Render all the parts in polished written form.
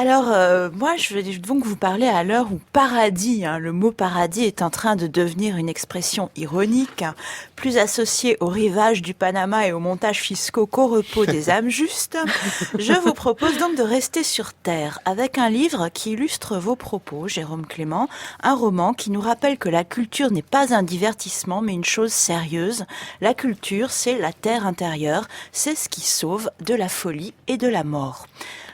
Alors, moi, je vais donc vous parler à l'heure où paradis, le mot paradis est en train de devenir une expression ironique, plus associée au rivage du Panama et aux montages fiscaux qu'au repos des âmes justes. Je vous propose donc de rester sur Terre avec un livre qui illustre vos propos, Jérôme Clément, un roman qui nous rappelle que la culture n'est pas un divertissement, mais une chose sérieuse. La culture, c'est la terre intérieure, c'est ce qui sauve de la folie et de la mort.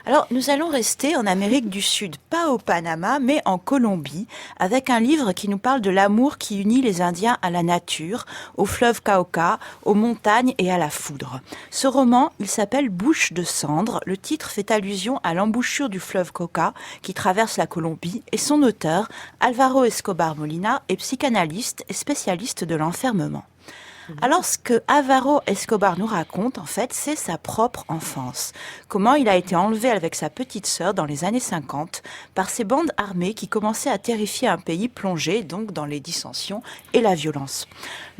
Alors, nous allons rester en Amérique du Sud, pas au Panama, mais en Colombie, avec un livre qui nous parle de l'amour qui unit les Indiens à la nature, au fleuve Cauca, aux montagnes et à la foudre. Ce roman, il s'appelle Bouche de cendre. Le titre fait allusion à l'embouchure du fleuve Cauca qui traverse la Colombie et son auteur, Álvaro Escobar Molina, est psychanalyste et spécialiste de l'enfermement. Alors, ce que Álvaro Escobar nous raconte, en fait, c'est sa propre enfance. Comment il a été enlevé avec sa petite sœur dans les années 50 par ces bandes armées qui commençaient à terrifier un pays plongé, donc, dans les dissensions et la violence.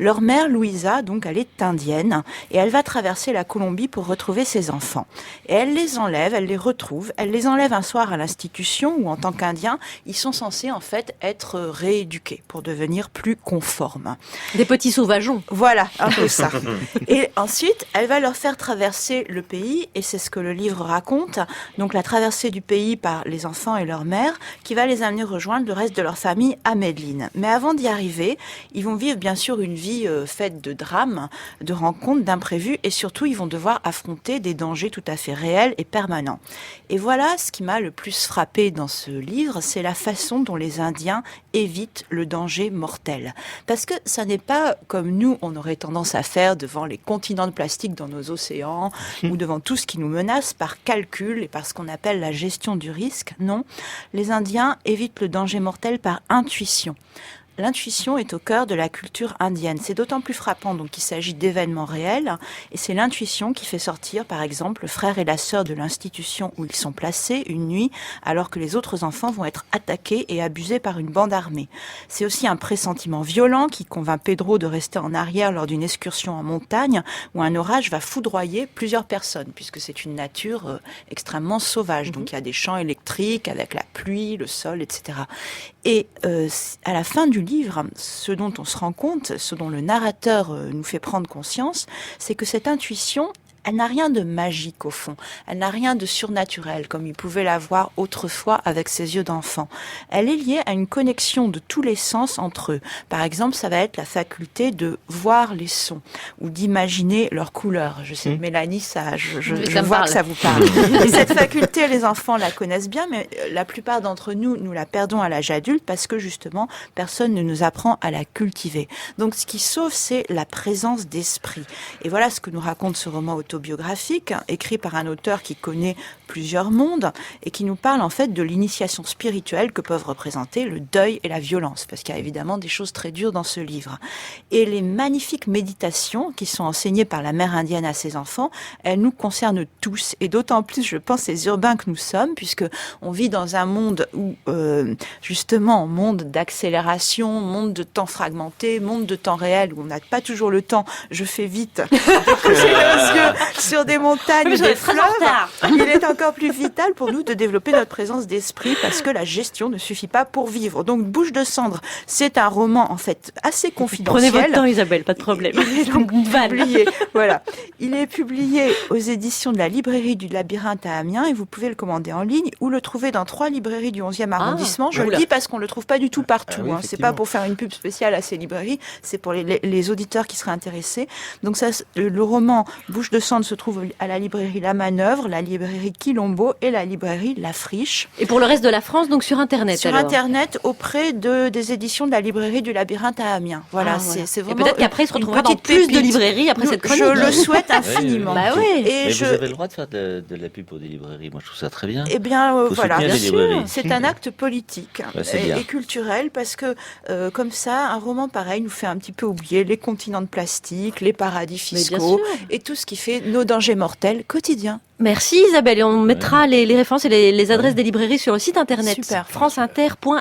Leur mère, Luisa, donc, elle est indienne et elle va traverser la Colombie pour retrouver ses enfants. Et elle les enlève, elle les retrouve, elle les enlève un soir à l'institution où, en tant qu'Indiens, ils sont censés, en fait, être rééduqués pour devenir plus conformes. Des petits sauvageons. Voilà, un peu ça. Et ensuite, elle va leur faire traverser le pays, et c'est ce que le livre raconte, donc la traversée du pays par les enfants et leur mère, qui va les amener rejoindre le reste de leur famille à Medellín. Mais avant d'y arriver, ils vont vivre bien sûr une vie faite de drames, de rencontres, d'imprévus, et surtout, ils vont devoir affronter des dangers tout à fait réels et permanents. Et voilà ce qui m'a le plus frappé dans ce livre, c'est la façon dont les Indiens évitent le danger mortel. Parce que ça n'est pas comme nous, on aurait tendance à faire devant les continents de plastique dans nos océans ou devant tout ce qui nous menace par calcul et par ce qu'on appelle la gestion du risque. Non, les Indiens évitent le danger mortel par intuition. L'intuition est au cœur de la culture indienne. C'est d'autant plus frappant donc qu'il s'agit d'événements réels et c'est l'intuition qui fait sortir par exemple le frère et la sœur de l'institution où ils sont placés une nuit alors que les autres enfants vont être attaqués et abusés par une bande armée. C'est aussi un pressentiment violent qui convainc Pedro de rester en arrière lors d'une excursion en montagne où un orage va foudroyer plusieurs personnes puisque c'est une nature extrêmement sauvage. Donc il y a des champs électriques avec la pluie, le sol, etc. Et à la fin du livre, ce dont on se rend compte, ce dont le narrateur nous fait prendre conscience, c'est que cette intuition, elle n'a rien de magique au fond. Elle n'a rien de surnaturel, comme il pouvait l'avoir autrefois avec ses yeux d'enfant. Elle est liée à une connexion de tous les sens entre eux. Par exemple, ça va être la faculté de voir les sons ou d'imaginer leurs couleurs. Je sais, Mélanie, je vois que ça vous parle. Et cette faculté, les enfants la connaissent bien, mais la plupart d'entre nous, nous la perdons à l'âge adulte parce que justement, personne ne nous apprend à la cultiver. Donc, ce qui sauve, c'est la présence d'esprit. Et voilà ce que nous raconte ce roman autobiographique, écrit par un auteur qui connaît plusieurs mondes et qui nous parle en fait de l'initiation spirituelle que peuvent représenter le deuil et la violence, parce qu'il y a évidemment des choses très dures dans ce livre. Et les magnifiques méditations qui sont enseignées par la mère indienne à ses enfants, elles nous concernent tous, et d'autant plus, je pense, les urbains que nous sommes, puisque on vit dans un monde où, justement, monde d'accélération, monde de temps fragmenté, monde de temps réel, où on n'a pas toujours le temps, je fais vite, de coucher nos yeux sur des montagnes, des fleuves. Il est encore plus vital pour nous de développer notre présence d'esprit parce que la gestion ne suffit pas pour vivre. Donc, Bouche de cendre, c'est un roman en fait assez confidentiel. Prenez votre temps, Isabelle, pas de problème. Il est donc publié, voilà. Il est publié aux éditions de la librairie du Labyrinthe à Amiens et vous pouvez le commander en ligne ou le trouver dans 3 librairies du 11e arrondissement. Je le dis parce qu'on le trouve pas du tout partout. Oui, c'est pas pour faire une pub spéciale à ces librairies, c'est pour les auditeurs qui seraient intéressés. Donc ça, le roman Bouche de cendre se trouve à la librairie La Manœuvre, la librairie Quilombo et la librairie La Friche. Et pour le reste de la France, donc sur Internet Sur Internet, auprès des éditions de la librairie du Labyrinthe à Amiens. Voilà, c'est vraiment. Et peut-être qu'après, il se retrouvera dans plus de librairies après cette chronique. Je le souhaite infiniment. Bah oui. Mais vous avez le droit de faire de la pub pour des librairies. Moi, je trouve ça très bien. Eh bien, voilà. Bien sûr. C'est un acte politique et culturel parce que, comme ça, un roman pareil nous fait un petit peu oublier les continents de plastique, les paradis fiscaux et tout ce qui fait nos dangers mortels quotidiens. Merci Isabelle, et on mettra les références et les adresses des librairies sur le site internet Super. franceinter.fr.